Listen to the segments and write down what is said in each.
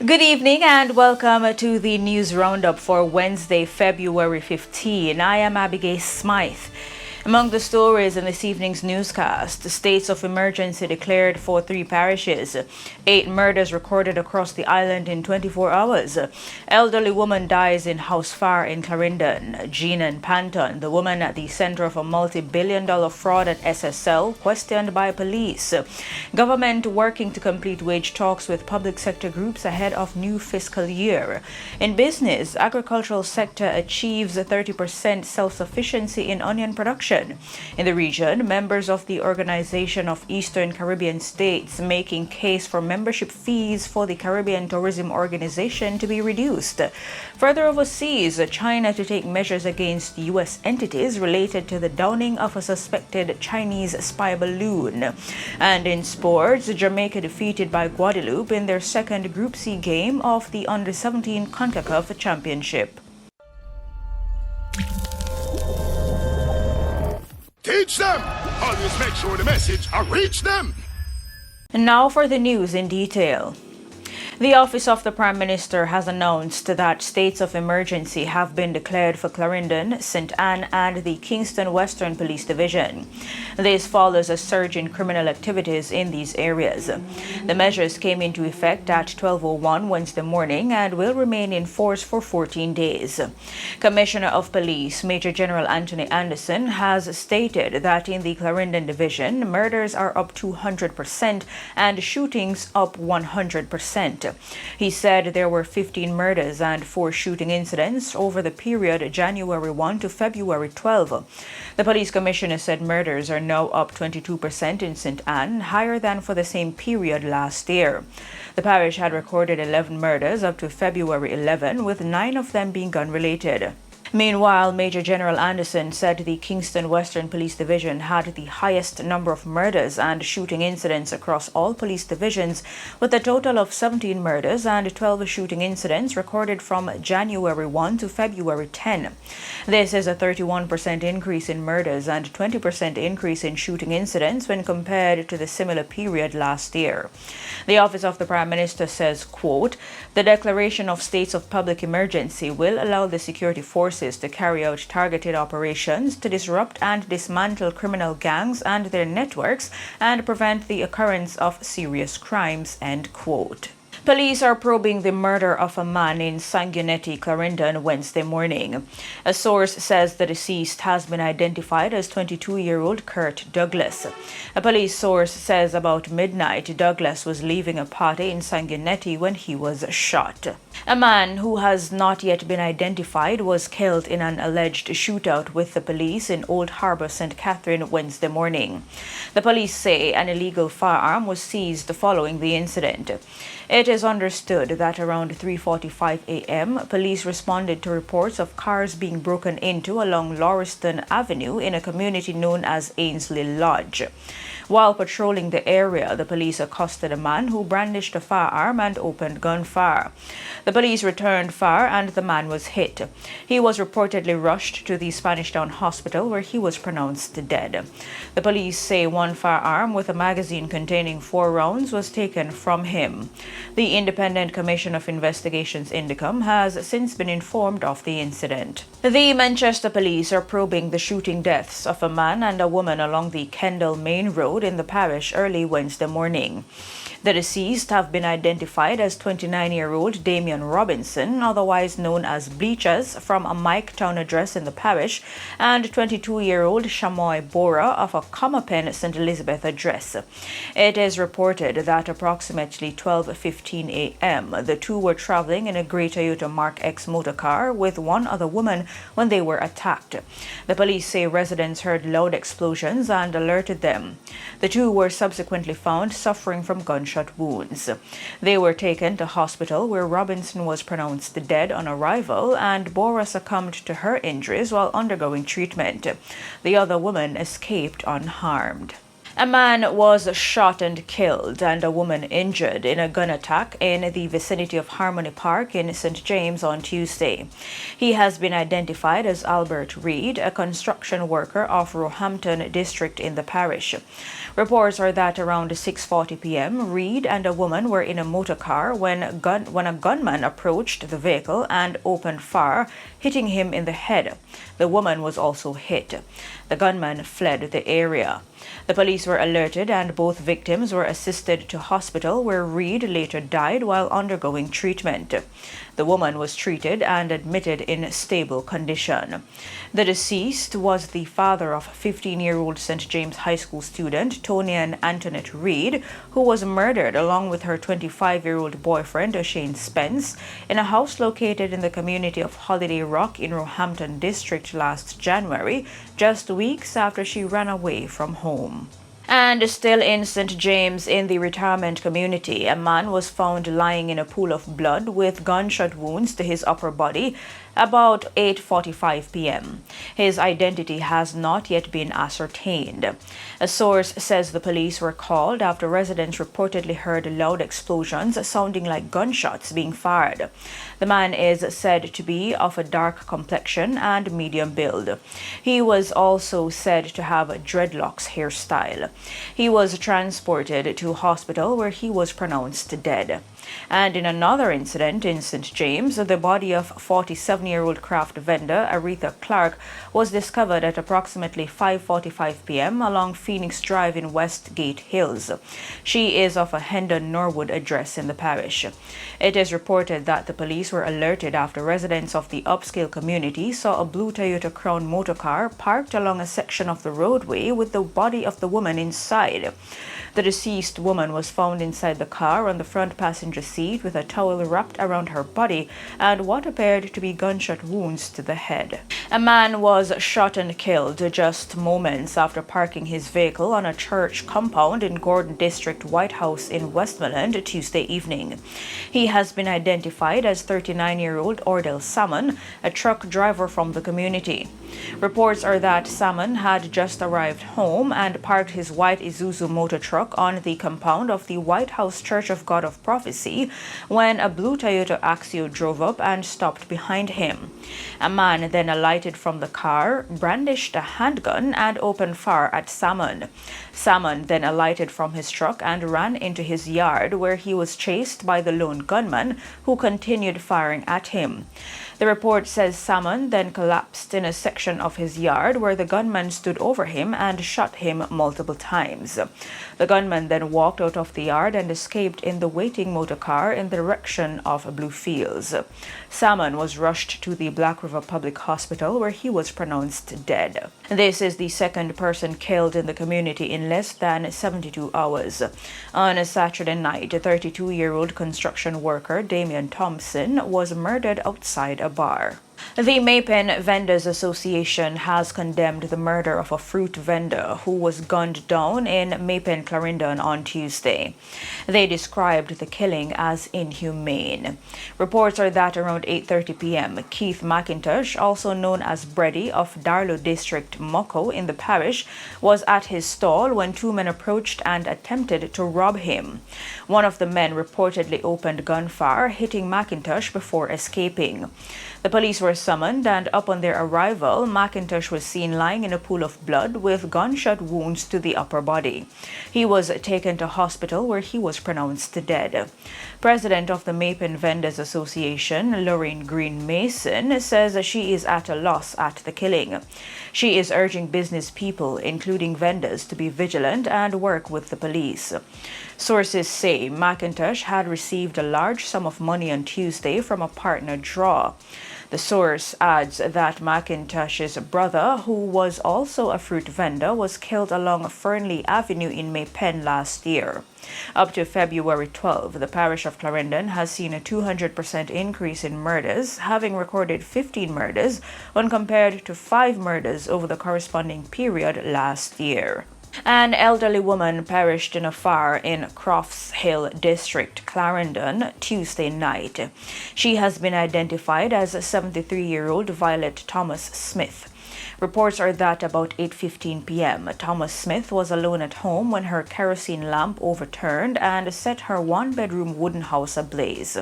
Good evening and welcome to the news roundup for Wednesday, February 15. I am Abigail Smythe. Among the stories in this evening's newscast, the states of emergency declared for 3 parishes. 8 murders recorded across the island in 24 hours. Elderly woman dies in house fire in Clarendon. Jean and Panton, the woman at the center of a multi-billion-dollar fraud at SSL, questioned by police. Government working to complete wage talks with public sector groups ahead of new fiscal year. In business, agricultural sector achieves 30% self-sufficiency in onion production. In the region, members of the Organization of Eastern Caribbean States making case for membership fees for the Caribbean Tourism Organization to be reduced. Further overseas, China to take measures against U.S. entities related to the downing of a suspected Chinese spy balloon. And in sports, Jamaica defeated by Guadeloupe in their second Group C game of the Under-17 CONCACAF Championship. Teach them! Always make sure the message reach them! And now for the news in detail. The Office of the Prime Minister has announced that states of emergency have been declared for Clarendon, St. Anne, and the Kingston Western Police Division. This follows a surge in criminal activities in these areas. The measures came into effect at 12:01 Wednesday morning and will remain in force for 14 days. Commissioner of Police, Major General Anthony Anderson, has stated that in the Clarendon Division, murders are up 200% and shootings up 100%. He said there were 15 murders and 4 shooting incidents over the period January 1 to February 12. The police commissioner said murders are now up 22% in St. Anne, higher than for the same period last year. The parish had recorded 11 murders up to February 11, with 9 of them being gun-related. Meanwhile, Major General Anderson said the Kingston Western Police Division had the highest number of murders and shooting incidents across all police divisions, with a total of 17 murders and 12 shooting incidents recorded from January 1 to February 10. This is a 31% increase in murders and 20% increase in shooting incidents when compared to the similar period last year. The Office of the Prime Minister says, quote, "The declaration of states of public emergency will allow the security forces to carry out targeted operations to disrupt and dismantle criminal gangs and their networks and prevent the occurrence of serious crimes," end quote. Police are probing the murder of a man in Sanguinetti, Clarendon, Wednesday morning. A source says the deceased has been identified as 22-year-old Kurt Douglas. A police source says about midnight, Douglas was leaving a party in Sanguinetti when he was shot. A man who has not yet been identified was killed in an alleged shootout with the police in Old Harbour, St. Catherine, Wednesday morning. The police say an illegal firearm was seized following the incident. It is understood that around 3:45 a.m., police responded to reports of cars being broken into along Lauriston Avenue in a community known as Ainsley Lodge. While patrolling the area, the police accosted a man who brandished a firearm and opened gunfire. The police returned fire and the man was hit. He was reportedly rushed to the Spanish Town Hospital where he was pronounced dead. The police say one firearm with a magazine containing 4 rounds was taken from him. The Independent Commission of Investigations Indicom has since been informed of the incident. The Manchester police are probing the shooting deaths of a man and a woman along the Kendall Main Road in the parish early Wednesday morning. The deceased have been identified as 29-year-old Damian Robinson, otherwise known as Bleachers, from a Mike Town address in the parish, and 22-year-old Shamoy Bora of a Comapen St. Elizabeth address. It is reported that approximately 12:15 a.m., the two were traveling in a grey Toyota Mark X motor car with one other woman when they were attacked. The police say residents heard loud explosions and alerted them. The two were subsequently found suffering from gunshot wounds. They were taken to hospital where Robinson was pronounced dead on arrival and Bora succumbed to her injuries while undergoing treatment. The other woman escaped unharmed. A man was shot and killed and a woman injured in a gun attack in the vicinity of Harmony Park in St. James on Tuesday. He has been identified as Albert Reed, a construction worker of Roehampton district in the parish. Reports are that around 6:40 p.m., Reed and a woman were in a motor car when a gunman approached the vehicle and opened fire, hitting him in the head. The woman was also hit. The gunman fled the area. The police were alerted and both victims were assisted to hospital where Reed later died while undergoing treatment. The woman was treated and admitted in stable condition. The deceased was the father of 15-year-old St. James High School student Tony and Antoinette Reed, who was murdered along with her 25-year-old boyfriend O'Shane Spence in a house located in the community of Holiday Rock in Roehampton district last January, just weeks after she ran away from home. And still in St. James in the retirement community, a man was found lying in a pool of blood with gunshot wounds to his upper body about 8:45 p.m. His identity has not yet been ascertained. A source says the police were called after residents reportedly heard loud explosions sounding like gunshots being fired. The man is said to be of a dark complexion and medium build. He was also said to have a dreadlocks hairstyle. He was transported to hospital where he was pronounced dead. And in another incident in St. James, the body of 47-year-old craft vendor Aretha Clark was discovered at approximately 5:45 p.m. along Phoenix Drive in Westgate Hills. She is of a Hendon Norwood address in the parish. It is reported that the police were alerted after residents of the upscale community saw a blue Toyota Crown motor car parked along a section of the roadway with the body of the woman inside. The deceased woman was found inside the car on the front passenger seat with a towel wrapped around her body and what appeared to be gunshot wounds to the head. A man was shot and killed just moments after parking his vehicle on a church compound in Gordon District White House in Westmoreland Tuesday evening. He has been identified as 39-year-old Ordell Salmon, a truck driver from the community. Reports are that Salmon had just arrived home and parked his white Isuzu motor truck on the compound of the White House Church of God of Prophecy when a blue Toyota Axio drove up and stopped behind him. A man then alighted from the car, brandished a handgun, and opened fire at Salmon. Salmon then alighted from his truck and ran into his yard where he was chased by the lone gunman who continued firing at him. The report says Salmon then collapsed in a section of his yard where the gunman stood over him and shot him multiple times. The gunman then walked out of the yard and escaped in the waiting motor car in the direction of Blue Fields. Salmon was rushed to the Black River Public Hospital where he was pronounced dead. This is the second person killed in the community in less than 72 hours. On a Saturday night, a 32-year-old construction worker, Damian Thompson, was murdered outside a bar. The Mapen Vendors Association has condemned the murder of a fruit vendor who was gunned down in Mapen, Clarendon on Tuesday. They described the killing as inhumane. Reports are that around 8:30 p.m., Keith McIntosh, also known as Brady of Darlow District, Mucko in the parish, was at his stall when two men approached and attempted to rob him. One of the men reportedly opened gunfire, hitting McIntosh before escaping. The police were summoned, and upon their arrival, McIntosh was seen lying in a pool of blood with gunshot wounds to the upper body. He was taken to hospital where he was pronounced dead. President of the Mapen Vendors Association, Lorraine Green Mason, says she is at a loss at the killing. She is urging business people, including vendors, to be vigilant and work with the police. Sources say McIntosh had received a large sum of money on Tuesday from a partner draw. The source adds that McIntosh's brother, who was also a fruit vendor, was killed along Fernley Avenue in Maypen last year. Up to February 12, the parish of Clarendon has seen a 200% increase in murders, having recorded 15 murders when compared to 5 murders over the corresponding period last year. An elderly woman perished in a fire in Crofts Hill District, Clarendon, Tuesday night. She has been identified as 73-year-old Violet Thomas Smith. Reports are that about 8:15 p.m., Thomas Smith was alone at home when her kerosene lamp overturned and set her one-bedroom wooden house ablaze.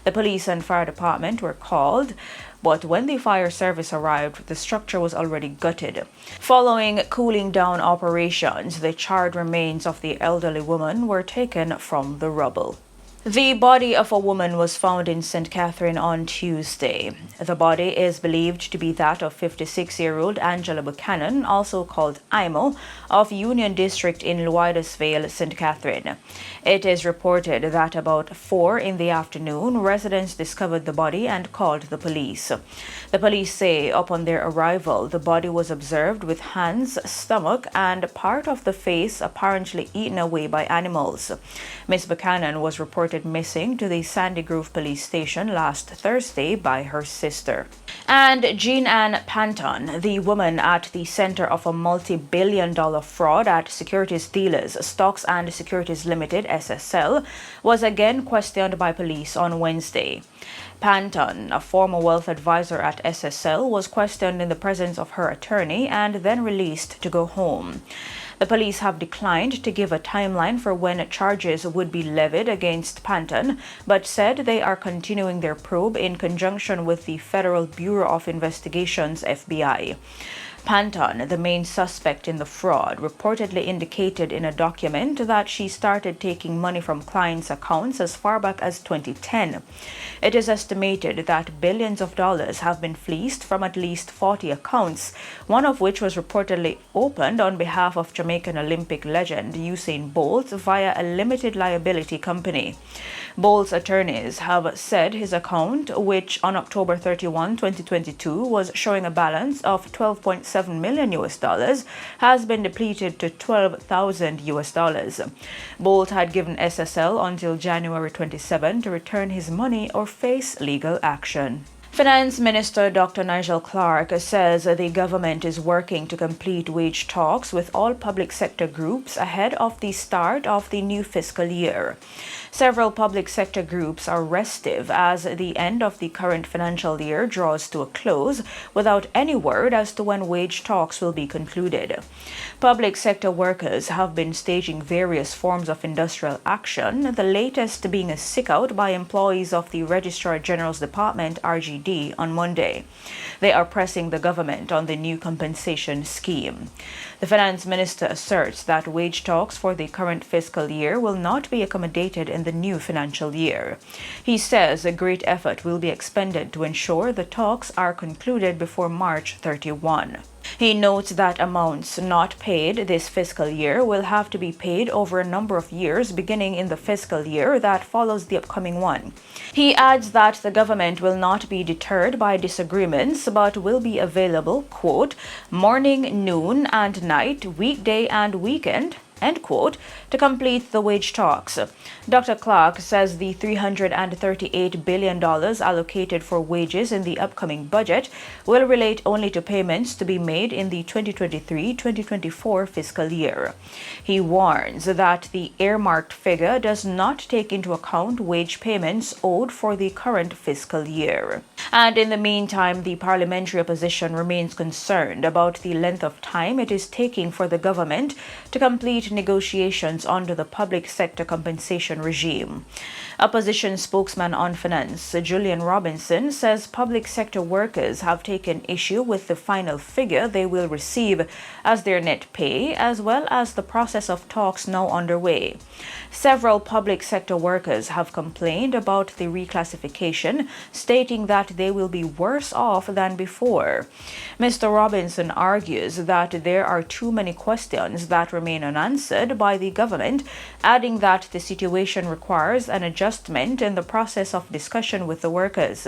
The police and fire department were called, but when the fire service arrived, the structure was already gutted. Following cooling down operations, the charred remains of the elderly woman were taken from the rubble. The body of a woman was found in St. Catherine on Tuesday. The body is believed to be that of 56-year-old Angela Buchanan, also called Imo, of Union District in Lloydesville, St. Catherine. It is reported that about 4 in the afternoon, residents discovered the body and called the police. The police say upon their arrival, the body was observed with hands, stomach, and part of the face apparently eaten away by animals. Miss Buchanan was reported missing to the Sandy Grove police station last Thursday by her sister. And Jean Ann Panton, the woman at the center of a multi-billion-dollar fraud at securities dealers Stocks and Securities Limited (SSL), was again questioned by police on Wednesday. Panton, a former wealth advisor at SSL, was questioned in the presence of her attorney and then released to go home. The police have declined to give a timeline for when charges would be levied against Panton, but said they are continuing their probe in conjunction with the Federal Bureau of Investigation's FBI. Panton, the main suspect in the fraud, reportedly indicated in a document that she started taking money from clients' accounts as far back as 2010. It is estimated that billions of dollars have been fleeced from at least 40 accounts, one of which was reportedly opened on behalf of Jamaican Olympic legend Usain Bolt via a limited liability company. Bolt's attorneys have said his account, which on October 31, 2022 was showing a balance of $12.7 million, has been depleted to $12,000. Bolt had given SSL until January 27 to return his money or face legal action. Finance Minister Dr. Nigel Clark says the government is working to complete wage talks with all public sector groups ahead of the start of the new fiscal year. Several public sector groups are restive as the end of the current financial year draws to a close without any word as to when wage talks will be concluded. Public sector workers have been staging various forms of industrial action, the latest being a sick-out by employees of the Registrar General's Department, RGD, on Monday. They are pressing the government on the new compensation scheme. The finance minister asserts that wage talks for the current fiscal year will not be accommodated in the new financial year. He says a great effort will be expended to ensure the talks are concluded before March 31. He notes that amounts not paid this fiscal year will have to be paid over a number of years beginning in the fiscal year that follows the upcoming one. He adds that the government will not be deterred by disagreements but will be available, quote, morning, noon and night, weekday and weekend, end quote, to complete the wage talks. Dr. Clark says the $338 billion allocated for wages in the upcoming budget will relate only to payments to be made in the 2023-2024 fiscal year. He warns that the earmarked figure does not take into account wage payments owed for the current fiscal year. And in the meantime, the parliamentary opposition remains concerned about the length of time it is taking for the government to complete negotiations under the public sector compensation regime. Opposition spokesman on finance, Julian Robinson, says public sector workers have taken issue with the final figure they will receive as their net pay, as well as the process of talks now underway. Several public sector workers have complained about the reclassification, stating that they will be worse off than before. Mr. Robinson argues that there are too many questions that remain unanswered by the government, adding that the situation requires an adjustment in the process of discussion with the workers.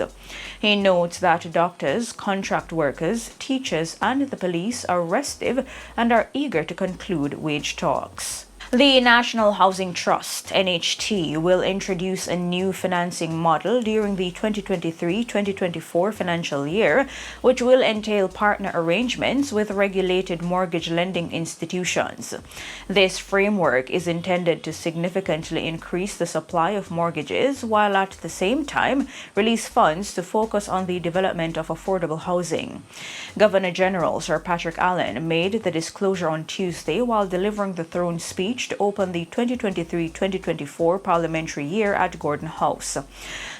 He notes that doctors, contract workers, teachers, and the police are restive and are eager to conclude wage talks. The National Housing Trust, NHT, will introduce a new financing model during the 2023-2024 financial year, which will entail partner arrangements with regulated mortgage lending institutions. This framework is intended to significantly increase the supply of mortgages while at the same time release funds to focus on the development of affordable housing. Governor General Sir Patrick Allen made the disclosure on Tuesday while delivering the throne speech to open the 2023-2024 parliamentary year at Gordon House.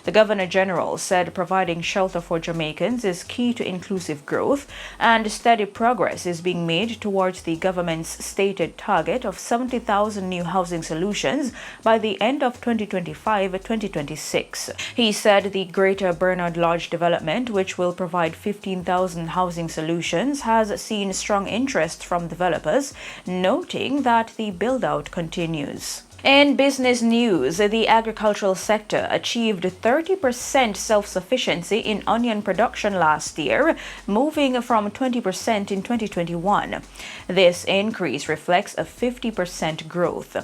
The Governor General said providing shelter for Jamaicans is key to inclusive growth, and steady progress is being made towards the government's stated target of 70,000 new housing solutions by the end of 2025-2026. He said the Greater Bernard Lodge development, which will provide 15,000 housing solutions, has seen strong interest from developers, noting that the build-out continues. In business news, the agricultural sector achieved 30% self-sufficiency in onion production last year, moving from 20% in 2021. This increase reflects a 50% growth.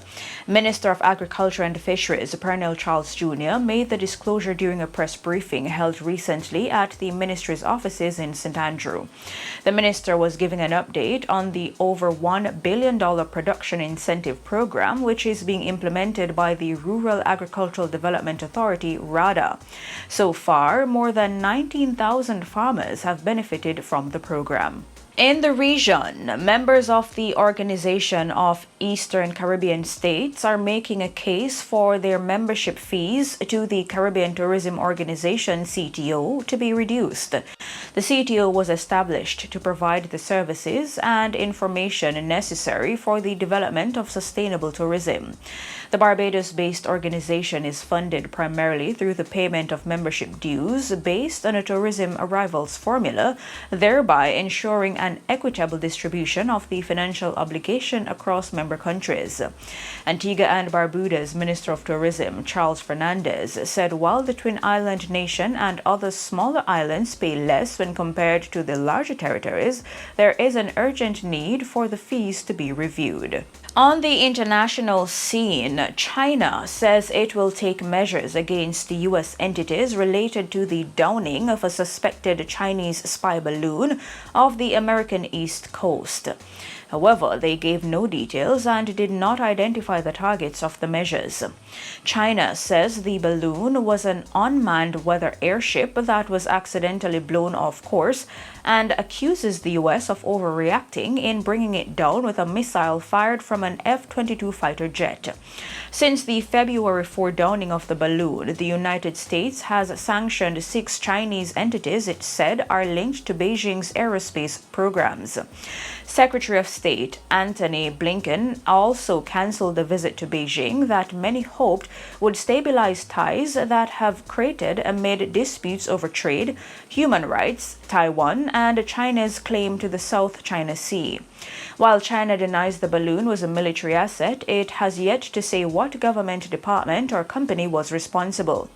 Minister of Agriculture and Fisheries, Pernell Charles Jr., made the disclosure during a press briefing held recently at the ministry's offices in St. Andrew. The minister was giving an update on the over $1 billion production incentive program, which is being implemented by the Rural Agricultural Development Authority, RADA. So far, more than 19,000 farmers have benefited from the program. In the region, members of the Organization of Eastern Caribbean States are making a case for their membership fees to the Caribbean Tourism Organization, CTO, to be reduced. The CTO was established to provide the services and information necessary for the development of sustainable tourism. The Barbados-based organization is funded primarily through the payment of membership dues based on a tourism arrivals formula, thereby ensuring an equitable distribution of the financial obligation across member countries. Antigua and Barbuda's Minister of Tourism, Charles Fernandez, said while the Twin Island nation and other smaller islands pay less when compared to the larger territories, there is an urgent need for the fees to be reviewed. On the international scene, China says it will take measures against the U.S. entities related to the downing of a suspected Chinese spy balloon off the American East Coast. However, they gave no details and did not identify the targets of the measures. China says the balloon was an unmanned weather airship that was accidentally blown off course and accuses the U.S. of overreacting in bringing it down with a missile fired from an F-22 fighter jet. Since the February 4 downing of the balloon, the United States has sanctioned 6 Chinese entities it said are linked to Beijing's aerospace programs. Secretary of State Antony Blinken also canceled the visit to Beijing that many hoped would stabilize ties that have created amid disputes over trade, human rights, Taiwan, and China's claim to the South China Sea. While China denies the balloon was a military asset, it has yet to say what government department or company was responsible.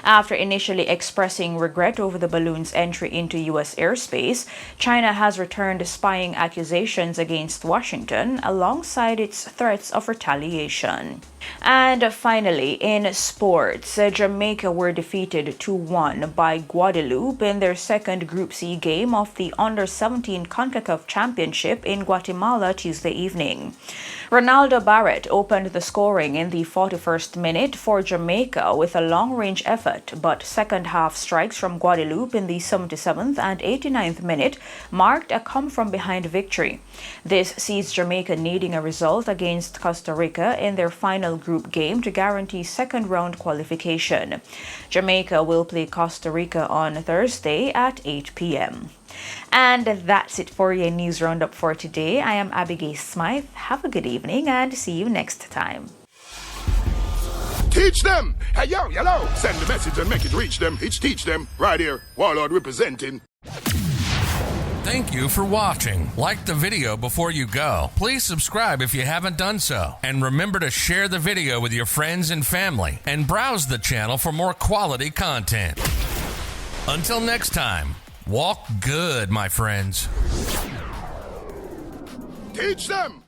After initially expressing regret over the balloon's entry into U.S. airspace, China has returned spying accusations against Washington alongside its threats of retaliation. And finally, in sports, Jamaica were defeated 2-1 by Guadeloupe in their second Group C game of the Under-17 CONCACAF Championship in Guatemala Tuesday evening. Ronaldo Barrett opened the scoring in the 41st minute for Jamaica with a long-range effort, but second-half strikes from Guadeloupe in the 77th and 89th minute marked a come-from-behind victory. This sees Jamaica needing a result against Costa Rica in their final group game to guarantee second-round qualification. Jamaica will play Costa Rica on Thursday at 8 p.m. And that's it for your news roundup for today. I am Abigail Smythe. Have a good evening and see you next time. Teach them! Hey, yo, hello! Send the message and make it reach them. It's teach them. Right here, Warlord representing. Thank you for watching. Like the video before you go. Please subscribe if you haven't done so. And remember to share the video with your friends and family. And browse the channel for more quality content. Until next time, walk good, my friends. Teach them!